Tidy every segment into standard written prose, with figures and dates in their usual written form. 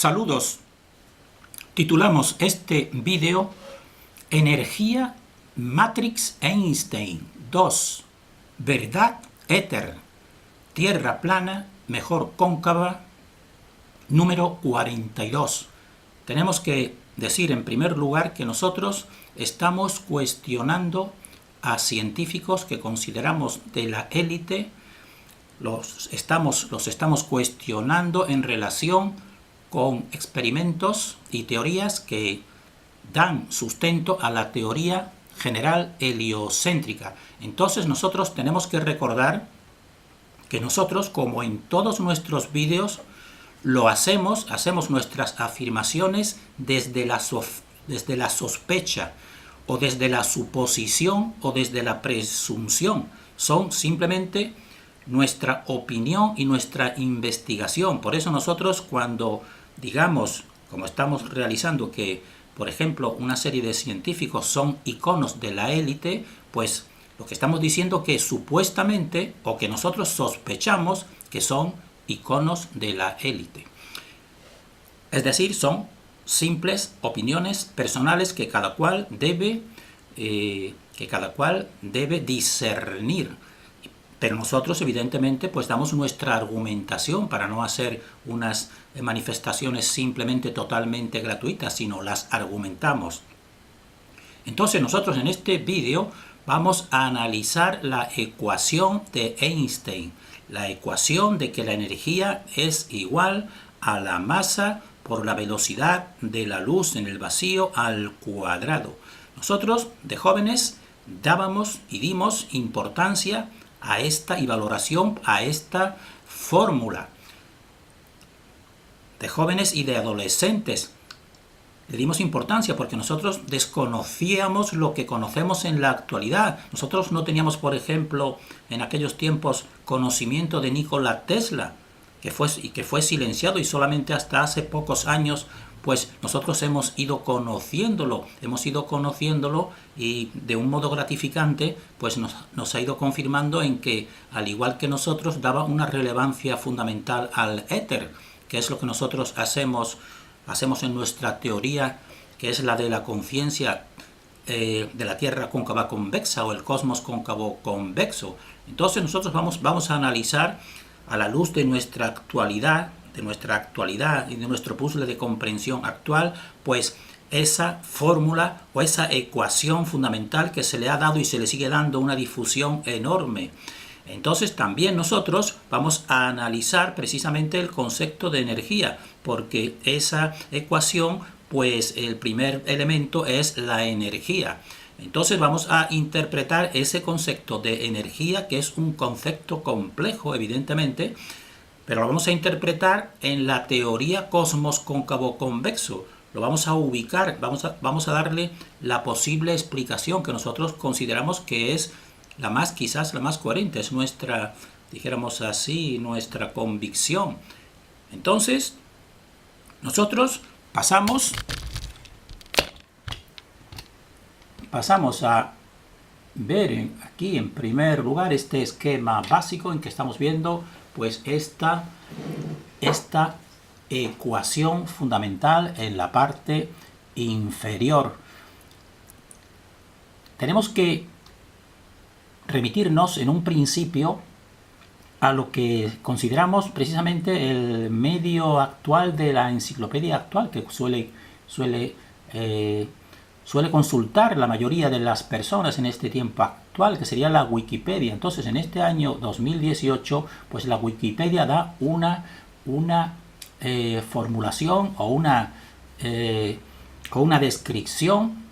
Saludos. Titulamos este vídeo Energía Matrix Einstein 2. Verdad éter. Tierra plana, mejor cóncava. Número 42. Tenemos que decir en primer lugar que nosotros estamos cuestionando a científicos que consideramos de la élite. Los estamos cuestionando en relación con experimentos y teorías que dan sustento a la teoría general heliocéntrica. Entonces nosotros tenemos que recordar que nosotros, como en todos nuestros vídeos, lo hacemos nuestras afirmaciones desde la sospecha, o desde la suposición, o desde la presunción. Son simplemente nuestra opinión y nuestra investigación. Por eso nosotros, cuando digamos, como estamos realizando, que por ejemplo una serie de científicos son iconos de la élite, pues lo que estamos diciendo que supuestamente, o que nosotros sospechamos que son iconos de la élite. Es decir, son simples opiniones personales que cada cual debe discernir. Pero nosotros, evidentemente, pues damos nuestra argumentación para no hacer unas manifestaciones simplemente totalmente gratuitas, sino las argumentamos. Entonces nosotros en este vídeo vamos a analizar la ecuación de Einstein, la ecuación de que la energía es igual a la masa por la velocidad de la luz en el vacío al cuadrado. Nosotros, de jóvenes, dábamos y dimos importancia a esta y valoración a esta fórmula. De jóvenes y de adolescentes le dimos importancia porque nosotros desconocíamos lo que conocemos en la actualidad. Nosotros no teníamos, por ejemplo, en aquellos tiempos conocimiento de Nikola Tesla, que fue silenciado, y solamente hasta hace pocos años pues nosotros hemos ido conociéndolo y de un modo gratificante pues nos ha ido confirmando en que, al igual que nosotros, daba una relevancia fundamental al éter, que es lo que nosotros hacemos en nuestra teoría, que es la de la conciencia de la Tierra cóncava convexa o el cosmos cóncavo convexo. Entonces nosotros vamos a analizar, a la luz de nuestra actualidad y de nuestro puzzle de comprensión actual, pues esa fórmula o esa ecuación fundamental que se le ha dado y se le sigue dando una difusión enorme. Entonces también nosotros vamos a analizar precisamente el concepto de energía, porque esa ecuación, pues el primer elemento es la energía. Entonces vamos a interpretar ese concepto de energía, que es un concepto complejo, evidentemente, pero lo vamos a interpretar en la teoría cosmos cóncavo convexo. Lo vamos a ubicar, vamos a darle la posible explicación que nosotros consideramos que es quizás la más coherente, es nuestra, dijéramos así, nuestra convicción. Entonces, nosotros pasamos a ver aquí en primer lugar este esquema básico en que estamos viendo pues esta ecuación fundamental en la parte inferior. Tenemos que remitirnos en un principio a lo que consideramos precisamente el medio actual de la enciclopedia actual, que suele consultar la mayoría de las personas en este tiempo actual, que sería la Wikipedia. Entonces, en este año 2018, pues la Wikipedia da una formulación o una descripción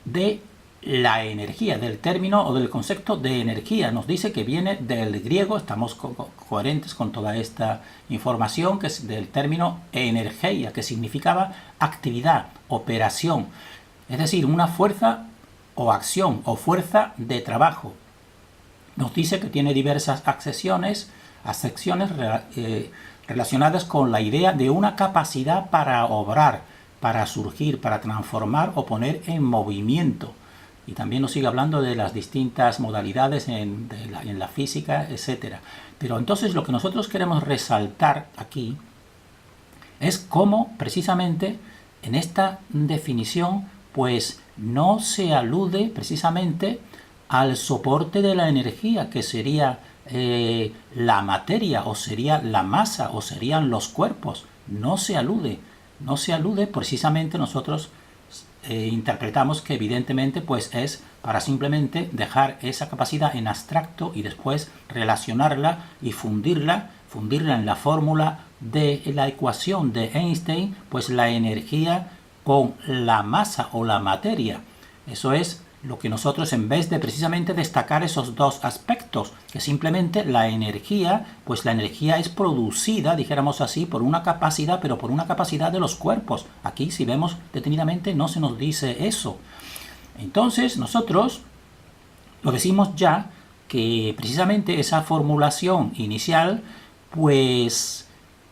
de la energía, del término o del concepto de energía. Nos dice que viene del griego, estamos coherentes con toda esta información, que es del término energeia, que significaba actividad, operación. Es decir, una fuerza o acción o fuerza de trabajo. Nos dice que tiene diversas acepciones relacionadas con la idea de una capacidad para obrar, para surgir, para transformar o poner en movimiento. Y también nos sigue hablando de las distintas modalidades en la física, etc. Pero entonces lo que nosotros queremos resaltar aquí es como precisamente en esta definición pues no se alude precisamente al soporte de la energía, que sería la materia, o sería la masa, o serían los cuerpos. No se alude precisamente. Nosotros interpretamos que evidentemente pues es para simplemente dejar esa capacidad en abstracto y después relacionarla y fundirla en la fórmula de la ecuación de Einstein, pues la energía con la masa o la materia. Eso es lo que nosotros, en vez de precisamente destacar esos dos aspectos, que simplemente la energía, pues la energía es producida, dijéramos así, por una capacidad, pero por una capacidad de los cuerpos. Aquí, si vemos detenidamente, no se nos dice eso. Entonces, nosotros lo decimos ya, que precisamente esa formulación inicial, pues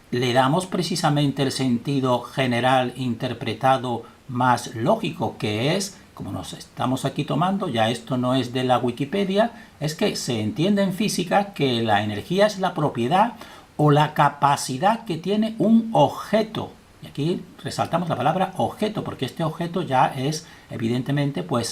le damos precisamente el sentido general interpretado más lógico, que es, como nos estamos aquí tomando, ya esto no es de la Wikipedia, es que se entiende en física que la energía es la propiedad o la capacidad que tiene un objeto. Y aquí resaltamos la palabra objeto, porque este objeto ya es evidentemente pues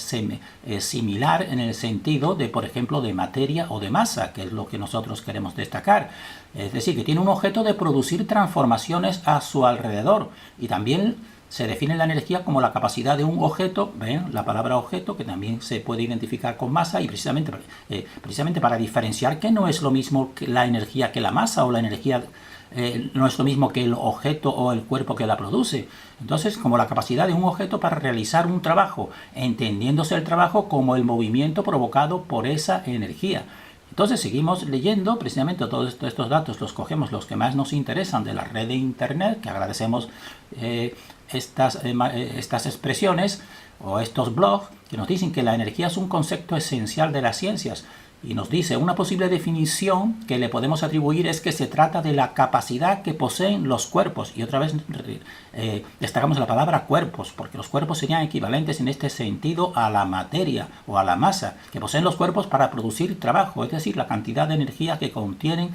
similar en el sentido de, por ejemplo, de materia o de masa, que es lo que nosotros queremos destacar. Es decir, que tiene un objeto de producir transformaciones a su alrededor. Y también se define la energía como la capacidad de un objeto, ¿ven? La palabra objeto, que también se puede identificar con masa, y precisamente para diferenciar que no es lo mismo que la energía que la masa, o la energía no es lo mismo que el objeto o el cuerpo que la produce. Entonces, como la capacidad de un objeto para realizar un trabajo, entendiéndose el trabajo como el movimiento provocado por esa energía. Entonces seguimos leyendo, precisamente todos estos datos los cogemos, los que más nos interesan de la red de internet, que agradecemos estas expresiones o estos blogs que nos dicen que la energía es un concepto esencial de las ciencias. Y nos dice, una posible definición que le podemos atribuir es que se trata de la capacidad que poseen los cuerpos. Y otra vez destacamos la palabra cuerpos, porque los cuerpos serían equivalentes en este sentido a la materia o a la masa, que poseen los cuerpos para producir trabajo, es decir, la cantidad de energía que contienen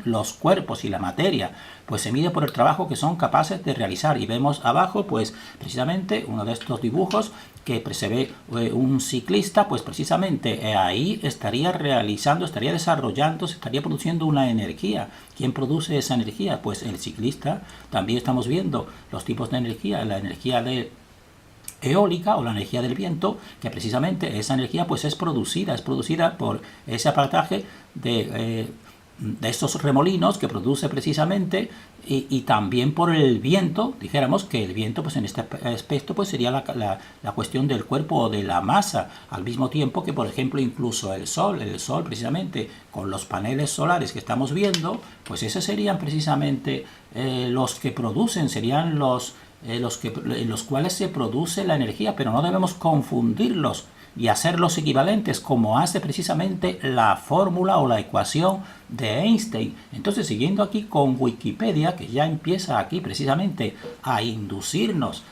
los cuerpos, y la materia pues se mide por el trabajo que son capaces de realizar. Y vemos abajo pues precisamente uno de estos dibujos que se ve un ciclista, pues precisamente ahí estaría desarrollando, se estaría produciendo una energía. ¿Quién produce esa energía? Pues el ciclista. También estamos viendo los tipos de energía, la energía eólica o la energía del viento, que precisamente esa energía pues es producida por ese aparataje de estos remolinos que produce precisamente, y también por el viento. Dijéramos que el viento pues en este aspecto pues sería la cuestión del cuerpo o de la masa, al mismo tiempo que, por ejemplo, incluso el sol precisamente con los paneles solares que estamos viendo, pues esos serían precisamente los que producen, serían en los cuales se produce la energía, pero no debemos confundirlos y hacerlos equivalentes, como hace precisamente la fórmula o la ecuación de Einstein. Entonces, siguiendo aquí con Wikipedia, que ya empieza aquí precisamente a inducirnos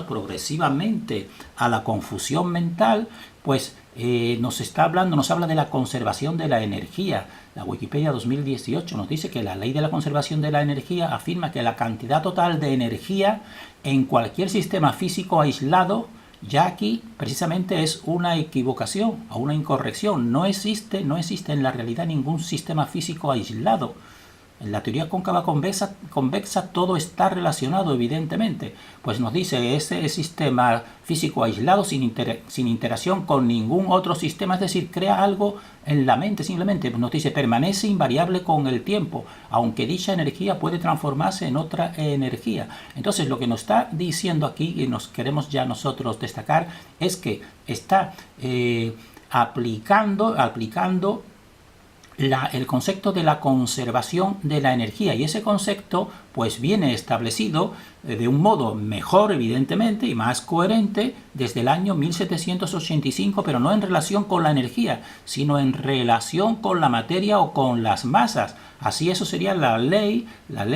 progresivamente a la confusión mental, pues nos habla de la conservación de la energía. La Wikipedia 2018 nos dice que la ley de la conservación de la energía afirma que la cantidad total de energía en cualquier sistema físico aislado, ya aquí precisamente es una equivocación o una incorrección. No existe en la realidad ningún sistema físico aislado. En la teoría cóncava convexa todo está relacionado, evidentemente. Pues nos dice ese sistema físico aislado sin interacción con ningún otro sistema, es decir, crea algo en la mente simplemente. Nos dice permanece invariable con el tiempo, aunque dicha energía puede transformarse en otra energía. Entonces lo que nos está diciendo aquí, y nos queremos ya nosotros destacar, es que está aplicando el concepto de la conservación de la energía, y ese concepto pues viene establecido de un modo mejor, evidentemente, y más coherente desde el año 1785, pero no en relación con la energía, sino en relación con la materia o con las masas. Así, eso sería la ley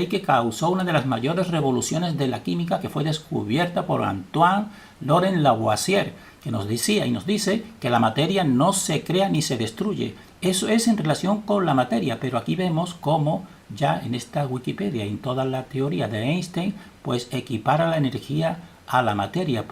que causó una de las mayores revoluciones de la química, que fue descubierta por Antoine Laurent Lavoisier, que nos dice que la materia no se crea ni se destruye. Eso es en relación con la materia, pero aquí vemos cómo ya en esta Wikipedia y en toda la teoría de Einstein, pues equipara la energía a la materia,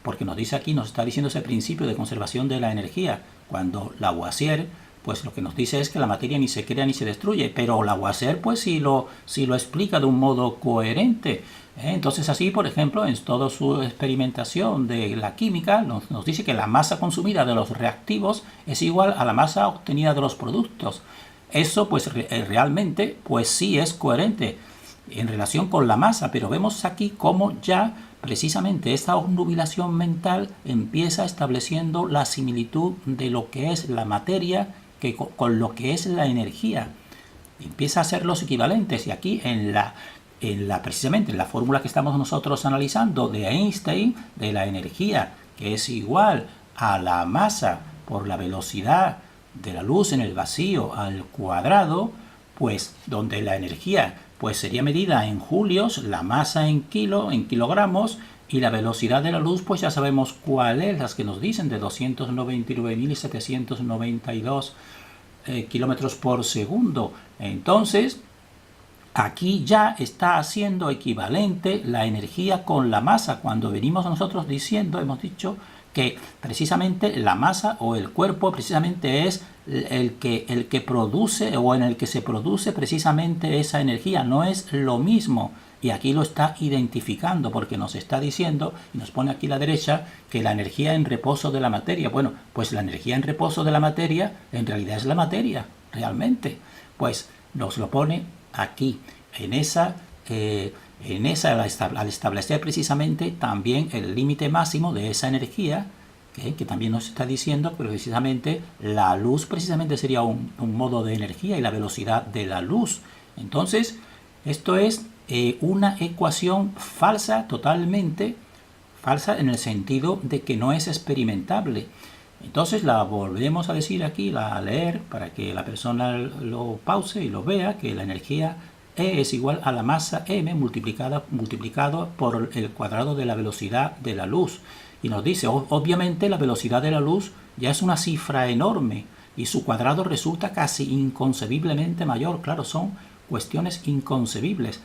porque nos dice aquí, nos está diciendo ese principio de conservación de la energía, cuando Lavoisier, pues lo que nos dice es que la materia ni se crea ni se destruye, pero Lavoisier pues sí lo explica de un modo coherente. Entonces así, por ejemplo, en toda su experimentación de la química, nos dice que la masa consumida de los reactivos es igual a la masa obtenida de los productos. Eso pues realmente pues sí es coherente en relación con la masa, pero vemos aquí cómo ya precisamente esta obnubilación mental empieza estableciendo la similitud de lo que es la materia con lo que es la energía. Empieza a ser los equivalentes, y aquí precisamente en la fórmula que estamos nosotros analizando de Einstein, de la energía, que es igual a la masa por la velocidad de la luz en el vacío al cuadrado, pues donde la energía pues sería medida en julios, la masa en kilogramos, y la velocidad de la luz pues ya sabemos cuál es, las que nos dicen de 299.792 kilómetros por segundo. Entonces aquí ya está haciendo equivalente la energía con la masa, cuando venimos nosotros diciendo, hemos dicho que precisamente la masa o el cuerpo precisamente es el que produce, o en el que se produce precisamente esa energía, no es lo mismo. Y aquí lo está identificando, porque nos está diciendo, y nos pone aquí a la derecha, que la energía en reposo de la materia. Bueno, pues la energía en reposo de la materia en realidad es la materia, realmente. Pues nos lo pone aquí, al establecer precisamente también el límite máximo de esa energía, que también nos está diciendo que precisamente la luz precisamente sería un modo de energía, y la velocidad de la luz. Entonces, esto es una ecuación falsa, totalmente falsa, en el sentido de que no es experimentable. Entonces la volvemos a decir aquí, a leer, para que la persona lo pause y lo vea, que la energía E es igual a la masa m multiplicado por el cuadrado de la velocidad de la luz. Y nos dice, obviamente la velocidad de la luz ya es una cifra enorme, y su cuadrado resulta casi inconcebiblemente mayor. Claro, son cuestiones inconcebibles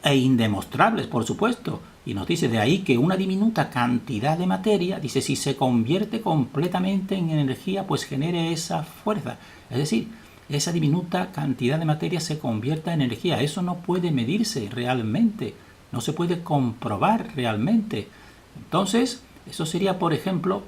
e indemostrables, por supuesto. Y nos dice de ahí que una diminuta cantidad de materia, dice, si se convierte completamente en energía, pues genere esa fuerza. Es decir, esa diminuta cantidad de materia se convierta en energía. Eso no puede medirse realmente, no se puede comprobar realmente. Entonces, eso sería, por ejemplo,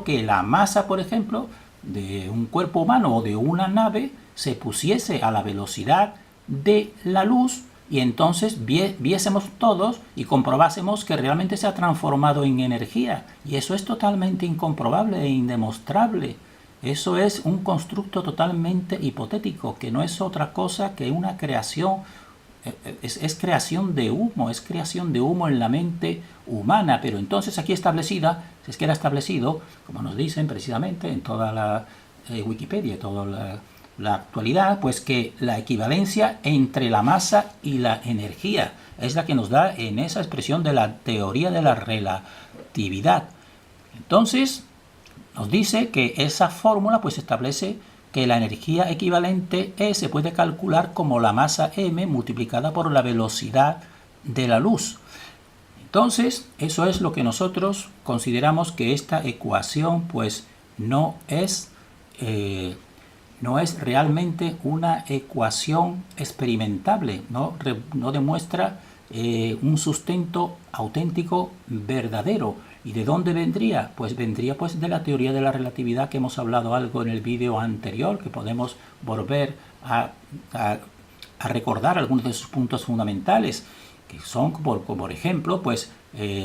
que la masa, por ejemplo, de un cuerpo humano o de una nave se pusiese a la velocidad de la luz, y entonces viésemos todos y comprobásemos que realmente se ha transformado en energía. Y eso es totalmente incomprobable e indemostrable. Eso es un constructo totalmente hipotético, que no es otra cosa que una creación, es creación de humo, es creación de humo en la mente humana. Pero entonces aquí establecida, si es que era establecido, como nos dicen precisamente en toda la Wikipedia, toda la actualidad, pues que la equivalencia entre la masa y la energía es la que nos da en esa expresión de la teoría de la relatividad. Entonces nos dice que esa fórmula pues establece que la energía equivalente E se puede calcular como la masa m multiplicada por la velocidad de la luz. Entonces eso es lo que nosotros consideramos que esta ecuación pues no es realmente una ecuación experimentable, no demuestra un sustento auténtico verdadero. ¿Y de dónde vendría? Pues vendría pues de la teoría de la relatividad, que hemos hablado algo en el vídeo anterior, que podemos volver a recordar algunos de sus puntos fundamentales, que son, por ejemplo, pues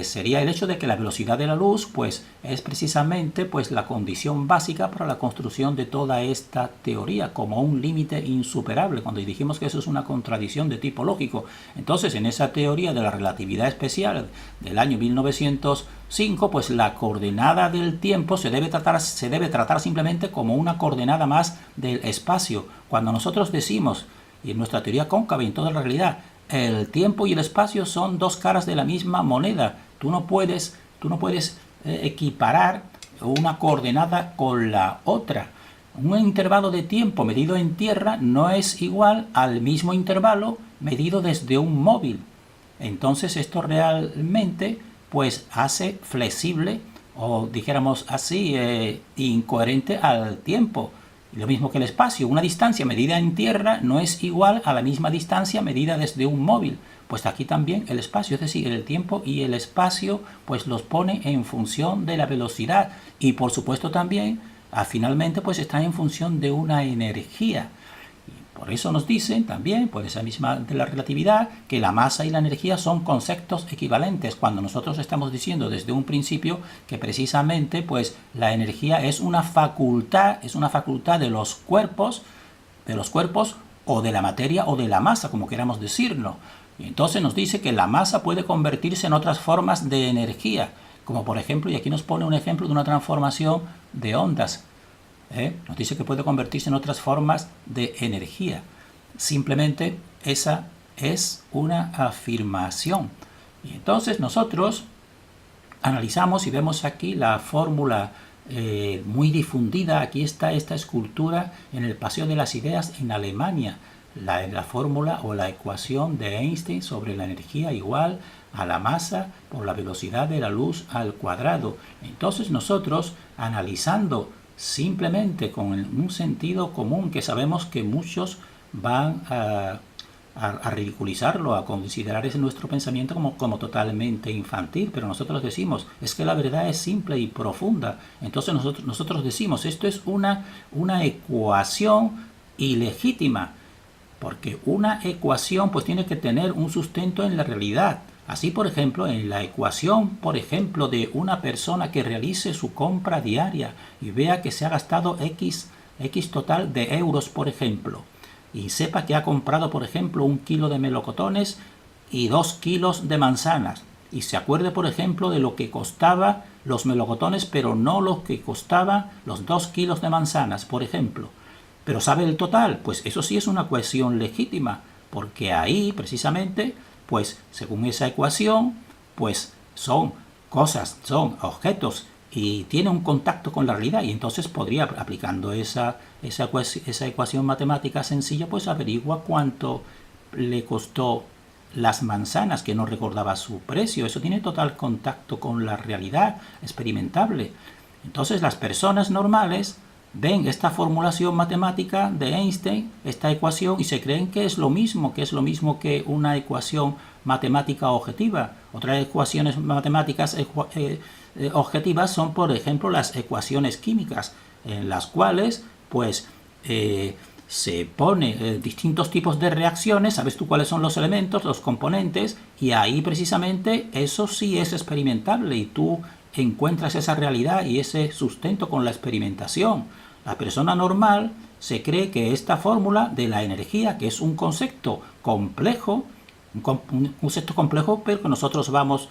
sería el hecho de que la velocidad de la luz pues es precisamente pues la condición básica para la construcción de toda esta teoría, como un límite insuperable, cuando dijimos que eso es una contradicción de tipo lógico. Entonces, en esa teoría de la relatividad especial del año 1905, pues la coordenada del tiempo se debe tratar simplemente como una coordenada más del espacio. Cuando nosotros decimos, y en nuestra teoría cóncava y en toda la realidad, el tiempo y el espacio son dos caras de la misma moneda. Tú no puedes equiparar una coordenada con la otra. Un intervalo de tiempo medido en tierra no es igual al mismo intervalo medido desde un móvil. Entonces esto realmente pues hace flexible o dijéramos así incoherente al tiempo. Lo mismo que el espacio, una distancia medida en tierra no es igual a la misma distancia medida desde un móvil. Pues aquí también el espacio, es decir, el tiempo y el espacio pues los pone en función de la velocidad y por supuesto también finalmente pues están en función de una energía. Por eso nos dicen también, por esa misma de la relatividad, que la masa y la energía son conceptos equivalentes, cuando nosotros estamos diciendo desde un principio que precisamente pues la energía es una facultad de los cuerpos o de la materia o de la masa, como queramos decirlo. Y entonces nos dice que la masa puede convertirse en otras formas de energía, como por ejemplo, y aquí nos pone un ejemplo de una transformación de ondas. Nos dice que puede convertirse en otras formas de energía. Simplemente esa es una afirmación. Y entonces nosotros analizamos y vemos aquí la fórmula muy difundida. Aquí está esta escultura en el Paseo de las Ideas en Alemania. La fórmula o la ecuación de Einstein sobre la energía igual a la masa por la velocidad de la luz al cuadrado. Entonces nosotros, analizando simplemente con un sentido común que sabemos que muchos van a ridiculizarlo, a considerar ese nuestro pensamiento como totalmente infantil, pero nosotros decimos, es que la verdad es simple y profunda. Entonces nosotros decimos, esto es una ecuación ilegítima, porque una ecuación pues tiene que tener un sustento en la realidad. Así, por ejemplo, en la ecuación, por ejemplo, de una persona que realice su compra diaria y vea que se ha gastado X total de euros, por ejemplo, y sepa que ha comprado, por ejemplo, 1 kilo de melocotones y 2 kilos de manzanas, y se acuerde, por ejemplo, de lo que costaba los melocotones, pero no lo que costaba los 2 kilos de manzanas, por ejemplo, pero sabe el total, pues eso sí es una ecuación legítima, porque ahí, precisamente, pues según esa ecuación, pues son cosas, son objetos y tiene un contacto con la realidad, y entonces podría, aplicando esa ecuación matemática sencilla, pues averigua cuánto le costó las manzanas, que no recordaba su precio. Eso tiene total contacto con la realidad experimentable. Entonces las personas normales ven esta formulación matemática de Einstein, esta ecuación, y se creen que es lo mismo que una ecuación matemática objetiva. Otras ecuaciones matemáticas objetivas son, por ejemplo, las ecuaciones químicas, en las cuales pues se pone distintos tipos de reacciones, sabes tú cuáles son los elementos, los componentes, y ahí precisamente eso sí es experimentable y tú encuentras esa realidad y ese sustento con la experimentación. La persona normal se cree que esta fórmula de la energía, que es un concepto complejo, pero que nosotros vamos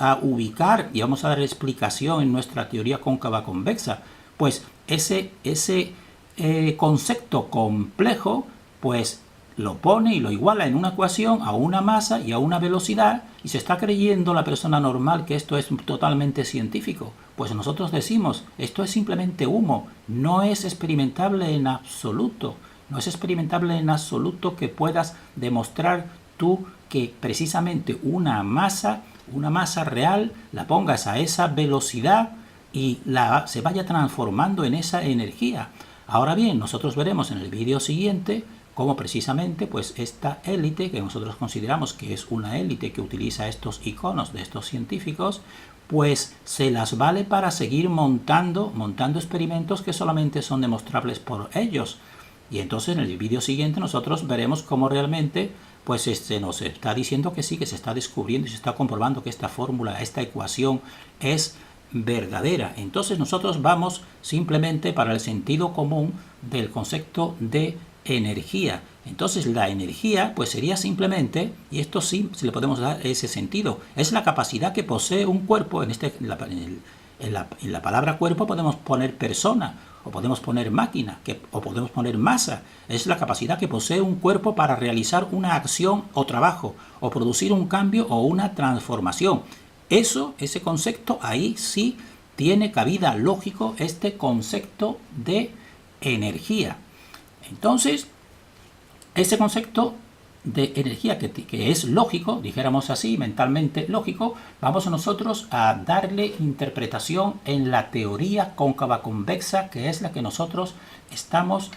a ubicar y vamos a dar explicación en nuestra teoría cóncava convexa, pues ese concepto complejo, pues lo pone y lo iguala en una ecuación a una masa y a una velocidad, y se está creyendo la persona normal que esto es totalmente científico. Pues nosotros decimos, esto es simplemente humo, no es experimentable en absoluto. No es experimentable en absoluto que puedas demostrar tú que precisamente una masa real, la pongas a esa velocidad y se vaya transformando en esa energía. Ahora bien, nosotros veremos en el vídeo siguiente cómo precisamente pues esta élite, que nosotros consideramos que es una élite que utiliza estos iconos de estos científicos, pues se las vale para seguir montando experimentos que solamente son demostrables por ellos. Y entonces en el vídeo siguiente nosotros veremos cómo realmente pues se nos está diciendo que sí, que se está descubriendo y se está comprobando que esta fórmula, esta ecuación es verdadera. Entonces nosotros vamos simplemente para el sentido común del concepto de energía. Entonces la energía pues sería simplemente, y esto sí se le podemos dar ese sentido, es la capacidad que posee un cuerpo. En la palabra cuerpo podemos poner persona, o podemos poner máquina, o podemos poner masa. Es la capacidad que posee un cuerpo para realizar una acción o trabajo, o producir un cambio o una transformación. Ese concepto, ahí sí tiene cabida lógico este concepto de energía. Entonces, ese concepto de energía que es lógico, dijéramos así, mentalmente lógico, vamos nosotros a darle interpretación en la teoría cóncava convexa, que es la que nosotros estamos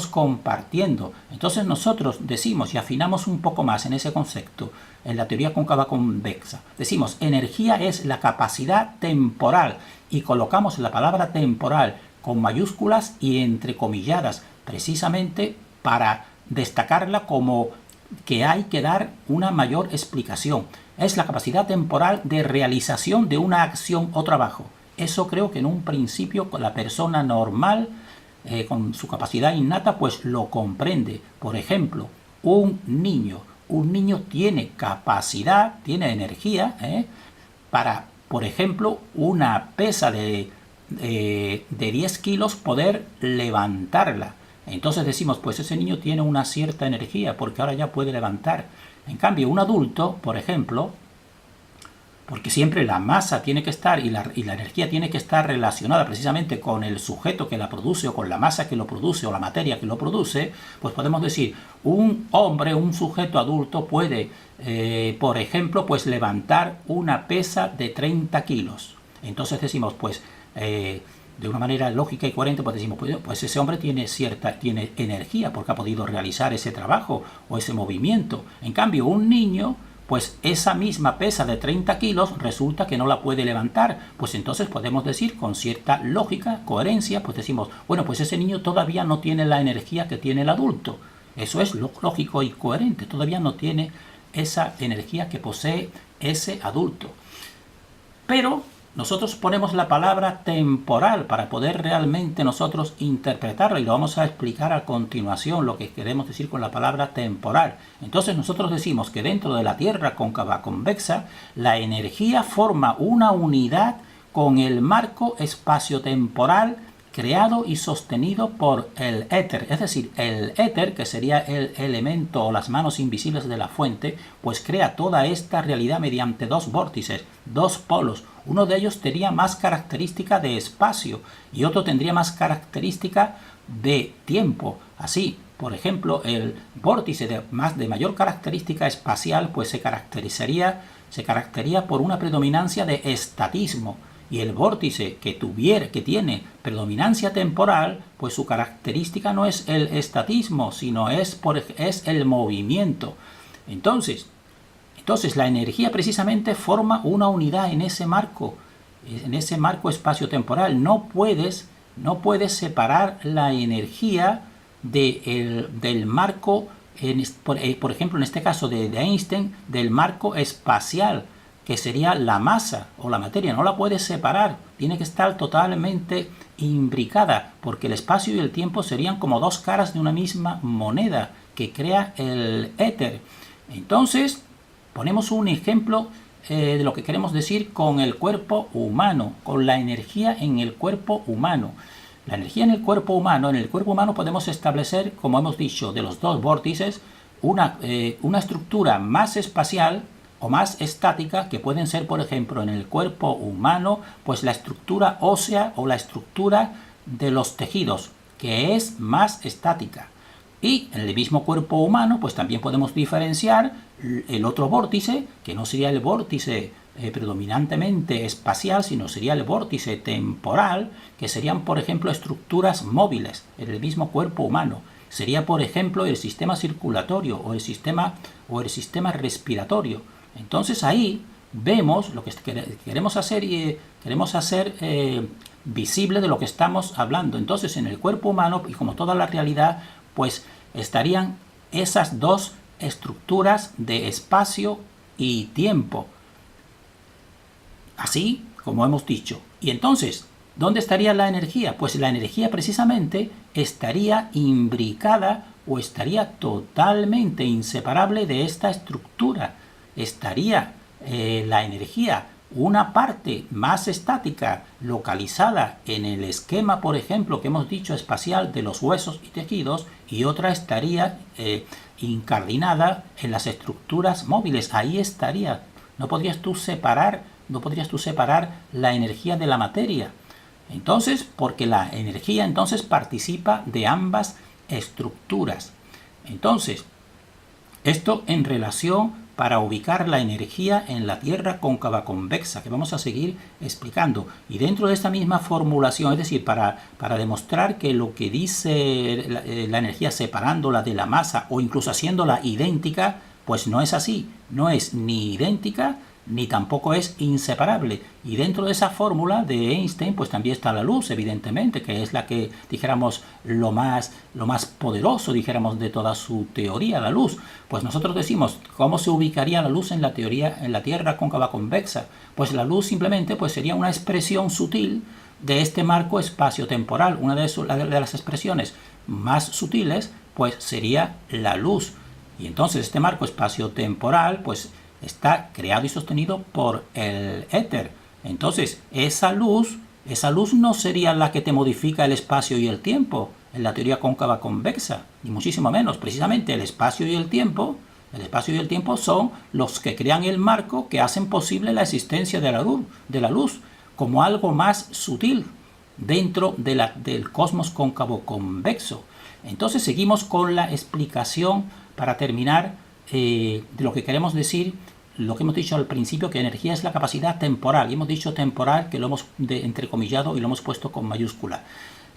compartiendo. Entonces nosotros decimos y afinamos un poco más en ese concepto, en la teoría cóncava convexa. Decimos, energía es la capacidad temporal y colocamos la palabra temporal con mayúsculas y entrecomilladas, precisamente para destacarla como que hay que dar una mayor explicación. Es la capacidad temporal de realización de una acción o trabajo. Eso creo que en un principio la persona normal, con su capacidad innata, pues lo comprende. Por ejemplo, un niño tiene capacidad, tiene energía, para, por ejemplo, una pesa de 10 kilos poder levantarla. Entonces decimos, pues ese niño tiene una cierta energía porque ahora ya puede levantar. En cambio, un adulto, por ejemplo, porque siempre la masa tiene que estar y la energía tiene que estar relacionada precisamente con el sujeto que la produce o con la masa que lo produce o la materia que lo produce, pues podemos decir, un hombre, un sujeto adulto puede, por ejemplo, pues levantar una pesa de 30 kilos. Entonces decimos, pues, de una manera lógica y coherente, pues decimos, pues ese hombre tiene energía porque ha podido realizar ese trabajo o ese movimiento. En cambio, un niño, pues esa misma pesa de 30 kilos resulta que no la puede levantar. Pues entonces podemos decir con cierta lógica, coherencia, pues decimos, bueno, pues ese niño todavía no tiene la energía que tiene el adulto. Eso es lógico y coherente, todavía no tiene esa energía que posee ese adulto. Pero nosotros ponemos la palabra temporal para poder realmente nosotros interpretarla y lo vamos a explicar a continuación lo que queremos decir con la palabra temporal. Entonces nosotros decimos que dentro de la Tierra cóncava convexa la energía forma una unidad con el marco espaciotemporal creado y sostenido por el éter. Es decir, el éter, que sería el elemento o las manos invisibles de la fuente, pues crea toda esta realidad mediante dos vórtices, dos polos. Uno de ellos tenía más característica de espacio y otro tendría más característica de tiempo. Así, por ejemplo, el vórtice de mayor característica espacial pues se caracterizaría por una predominancia de estatismo. Y el vórtice que tiene predominancia temporal, pues su característica no es el estatismo, sino es el movimiento. Entonces la energía precisamente forma una unidad en ese marco espacio-temporal. No puedes separar la energía del marco, por ejemplo, en este caso de Einstein, del marco espacial, que sería la masa o la materia. No la puedes separar, tiene que estar totalmente imbricada, porque el espacio y el tiempo serían como dos caras de una misma moneda que crea el éter. Entonces, ponemos un ejemplo de lo que queremos decir con el cuerpo humano, con la energía en el cuerpo humano. La energía en el cuerpo humano podemos establecer, como hemos dicho, de los dos vórtices, una estructura más espacial o más estática, que pueden ser, por ejemplo, en el cuerpo humano, pues la estructura ósea o la estructura de los tejidos, que es más estática. Y en el mismo cuerpo humano, pues también podemos diferenciar el otro vórtice, que no sería el vórtice predominantemente espacial, sino sería el vórtice temporal, que serían, por ejemplo, estructuras móviles en el mismo cuerpo humano. Sería, por ejemplo, el sistema circulatorio o el sistema respiratorio. Entonces ahí vemos lo que queremos hacer visible de lo que estamos hablando. Entonces en el cuerpo humano, y como toda la realidad, pues estarían esas dos estructuras de espacio y tiempo, así como hemos dicho. Y entonces, ¿dónde estaría la energía? Pues la energía precisamente estaría imbricada o estaría totalmente inseparable de esta estructura. Estaría la energía, una parte más estática localizada en el esquema, por ejemplo, que hemos dicho espacial de los huesos y tejidos, y otra estaría incardinada en las estructuras móviles. Ahí estaría. No podrías tú separar la energía de la materia. Entonces, porque la energía entonces participa de ambas estructuras. Entonces, esto en relación para ubicar la energía en la Tierra cóncava convexa, que vamos a seguir explicando. Y dentro de esta misma formulación, es decir, para demostrar que lo que dice la energía separándola de la masa o incluso haciéndola idéntica, pues no es así, no es ni idéntica ni tampoco es inseparable. Y dentro de esa fórmula de Einstein, pues también está la luz, evidentemente, que es la que, dijéramos, lo más poderoso, dijéramos, de toda su teoría, la luz. Pues nosotros decimos, ¿cómo se ubicaría la luz en la teoría, en la Tierra cóncava convexa? Pues la luz simplemente pues sería una expresión sutil de este marco espacio-temporal. Una de las expresiones más sutiles, pues sería la luz. Y entonces este marco espacio-temporal, pues está creado y sostenido por el éter. Entonces, esa luz no sería la que te modifica el espacio y el tiempo en la teoría cóncava convexa, ni muchísimo menos. Precisamente el espacio y el tiempo son los que crean el marco que hacen posible la existencia de la luz como algo más sutil dentro del cosmos cóncavo convexo. Entonces, seguimos con la explicación para terminar de lo que queremos decir, lo que hemos dicho al principio, que energía es la capacidad temporal, y hemos dicho temporal, que lo hemos entrecomillado y lo hemos puesto con mayúscula.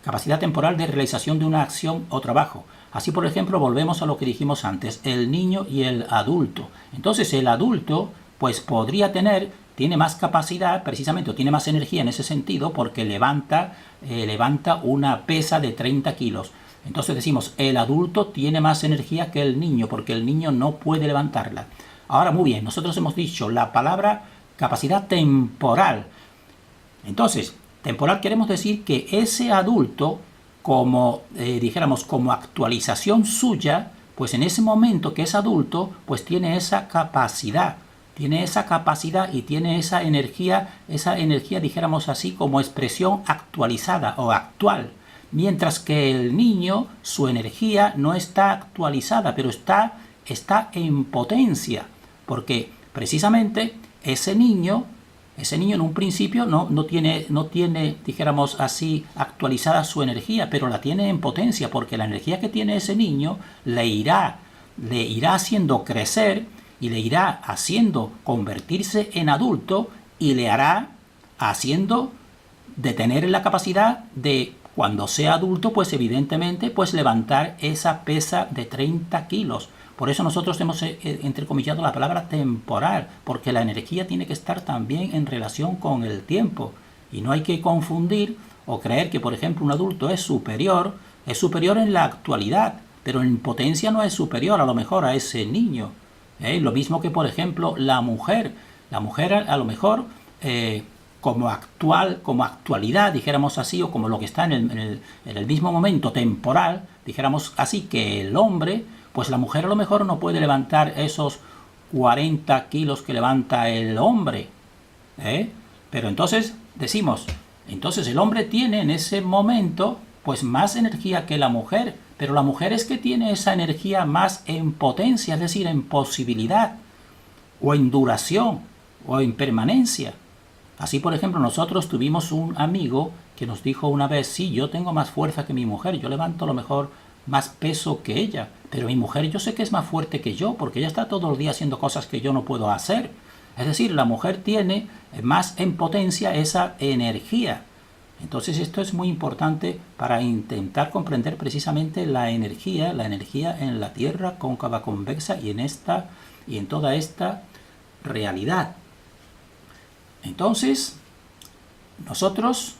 Capacidad temporal de realización de una acción o trabajo. Así, por ejemplo, volvemos a lo que dijimos antes, el niño y el adulto. Entonces, el adulto, pues tiene más capacidad, precisamente, o tiene más energía en ese sentido, porque levanta una pesa de 30 kilos. Entonces decimos, el adulto tiene más energía que el niño, porque el niño no puede levantarla. Ahora, muy bien, nosotros hemos dicho la palabra capacidad temporal. Entonces, temporal queremos decir que ese adulto, como como actualización suya, pues en ese momento que es adulto, pues tiene esa capacidad y tiene esa energía, dijéramos así, como expresión actualizada o actual. Mientras que el niño, su energía no está actualizada, pero está en potencia, porque precisamente ese niño en un principio no tiene, dijéramos así, actualizada su energía, pero la tiene en potencia, porque la energía que tiene ese niño le irá haciendo crecer y le irá haciendo convertirse en adulto y le hará haciendo de tener la capacidad de, cuando sea adulto, pues evidentemente, pues levantar esa pesa de 30 kilos. Por eso nosotros hemos entrecomillado la palabra temporal, porque la energía tiene que estar también en relación con el tiempo. Y no hay que confundir o creer que, por ejemplo, un adulto es superior en la actualidad, pero en potencia no es superior a lo mejor a ese niño. Lo mismo que, por ejemplo, la mujer. La mujer a lo mejor como actualidad, dijéramos así, o como lo que está en el mismo momento temporal, dijéramos así, que el hombre, pues la mujer a lo mejor no puede levantar esos 40 kilos que levanta el hombre. Pero entonces decimos, entonces el hombre tiene en ese momento pues más energía que la mujer, pero la mujer es que tiene esa energía más en potencia, es decir, en posibilidad, o en duración, o en permanencia. Así, por ejemplo, nosotros tuvimos un amigo que nos dijo una vez, sí, yo tengo más fuerza que mi mujer, yo levanto a lo mejor más peso que ella, pero mi mujer yo sé que es más fuerte que yo, porque ella está todo el día haciendo cosas que yo no puedo hacer. Es decir, la mujer tiene más en potencia esa energía. Entonces esto es muy importante para intentar comprender precisamente la energía en la Tierra cóncava convexa y en toda esta realidad. Entonces, nosotros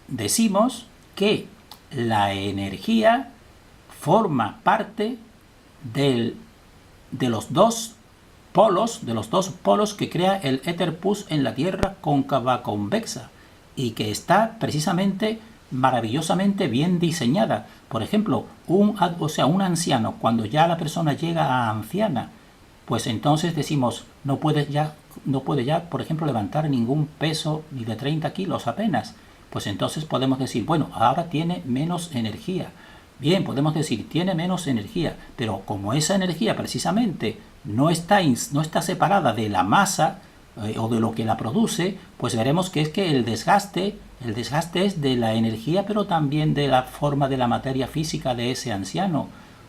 decimos que la energía forma parte de los dos polos que crea el éter pus en la Tierra cóncava convexa y que está precisamente maravillosamente bien diseñada. Por ejemplo, un anciano, cuando ya la persona llega a anciana, pues entonces decimos, no puede ya, por ejemplo, levantar ningún peso ni de 30 kilos apenas. Pues entonces podemos decir, bueno, ahora tiene menos energía. Bien, podemos decir, tiene menos energía, pero como esa energía precisamente no está separada de la masa o de lo que la produce, pues veremos que es que el desgaste El desgaste es de la energía, pero también de la forma de la materia física de ese anciano.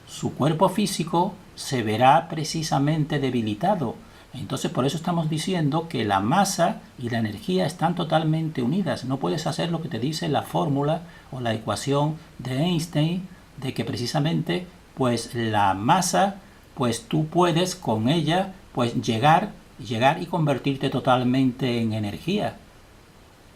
Su cuerpo físico se verá precisamente debilitado. Entonces, por eso estamos diciendo que la masa y la energía están totalmente unidas. No puedes hacer lo que te dice la fórmula o la ecuación de Einstein, de que precisamente, pues la masa, pues tú puedes con ella, pues llegar y convertirte totalmente en energía.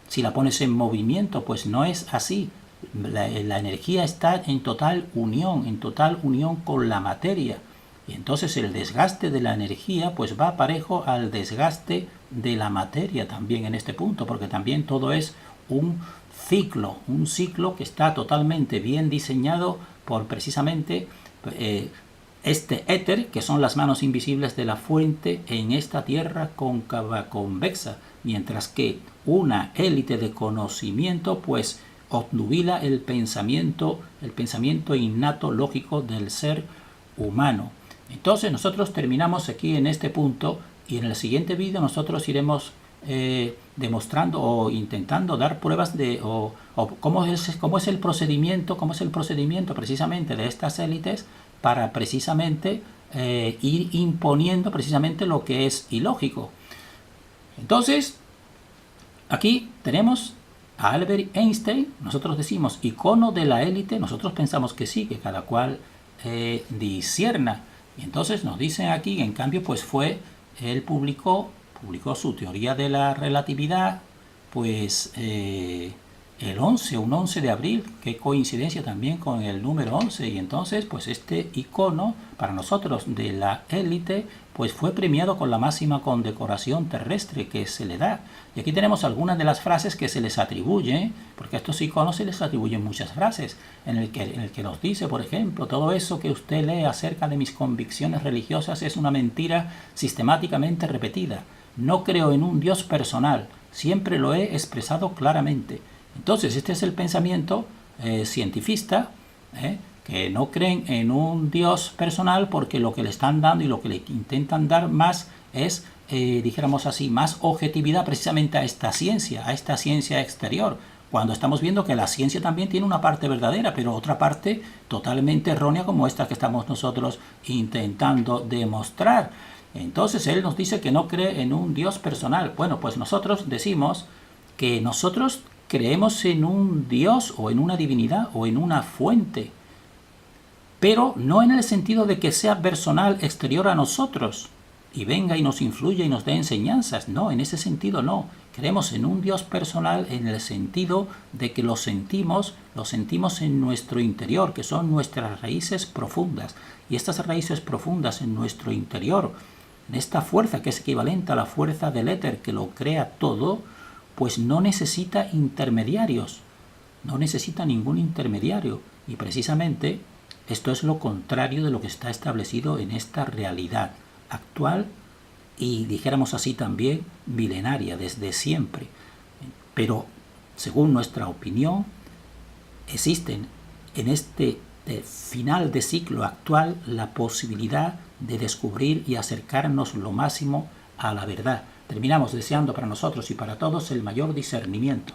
Si la pones en movimiento, pues no es así. La energía está en total unión con la materia. Y entonces el desgaste de la energía pues va parejo al desgaste de la materia también en este punto, porque también todo es un ciclo que está totalmente bien diseñado por precisamente este éter, que son las manos invisibles de la fuente en esta tierra cóncava convexa, mientras que una élite de conocimiento pues obnubila el pensamiento innato lógico del ser humano. Entonces nosotros terminamos aquí en este punto y en el siguiente vídeo nosotros iremos demostrando o intentando dar pruebas de cómo es el procedimiento precisamente de estas élites para precisamente ir imponiendo precisamente lo que es ilógico. Entonces, aquí tenemos a Albert Einstein. Nosotros decimos icono de la élite. Nosotros pensamos que sí, que cada cual discierna. Y entonces nos dicen aquí, en cambio, pues él publicó su teoría de la relatividad, pues un 11 de abril, qué coincidencia también con el número 11, y entonces pues este icono para nosotros de la élite pues fue premiado con la máxima condecoración terrestre que se le da. Y aquí tenemos algunas de las frases que se les atribuyen, porque a estos iconos se les atribuyen muchas frases, en el que nos dice, por ejemplo, todo eso que usted lee acerca de mis convicciones religiosas es una mentira sistemáticamente repetida. No creo en un Dios personal, siempre lo he expresado claramente. Entonces, este es el pensamiento cientifista, que no creen en un Dios personal porque lo que le están dando y lo que le intentan dar más es, dijéramos así, más objetividad precisamente a esta ciencia exterior, cuando estamos viendo que la ciencia también tiene una parte verdadera, pero otra parte totalmente errónea como esta que estamos nosotros intentando demostrar. Entonces, él nos dice que no cree en un Dios personal. Bueno, pues nosotros decimos que nosotros creemos en un Dios o en una divinidad o en una fuente, pero no en el sentido de que sea personal, exterior a nosotros y venga y nos influya y nos dé enseñanzas. No, en ese sentido no. Creemos en un Dios personal en el sentido de que lo sentimos en nuestro interior, que son nuestras raíces profundas. Y estas raíces profundas en nuestro interior, en esta fuerza que es equivalente a la fuerza del éter que lo crea todo, pues no necesita intermediarios, no necesita ningún intermediario. Y precisamente esto es lo contrario de lo que está establecido en esta realidad actual y, dijéramos así, también milenaria, desde siempre. Pero, según nuestra opinión, existen en este final de ciclo actual la posibilidad de descubrir y acercarnos lo máximo a la verdad. Terminamos deseando para nosotros y para todos el mayor discernimiento.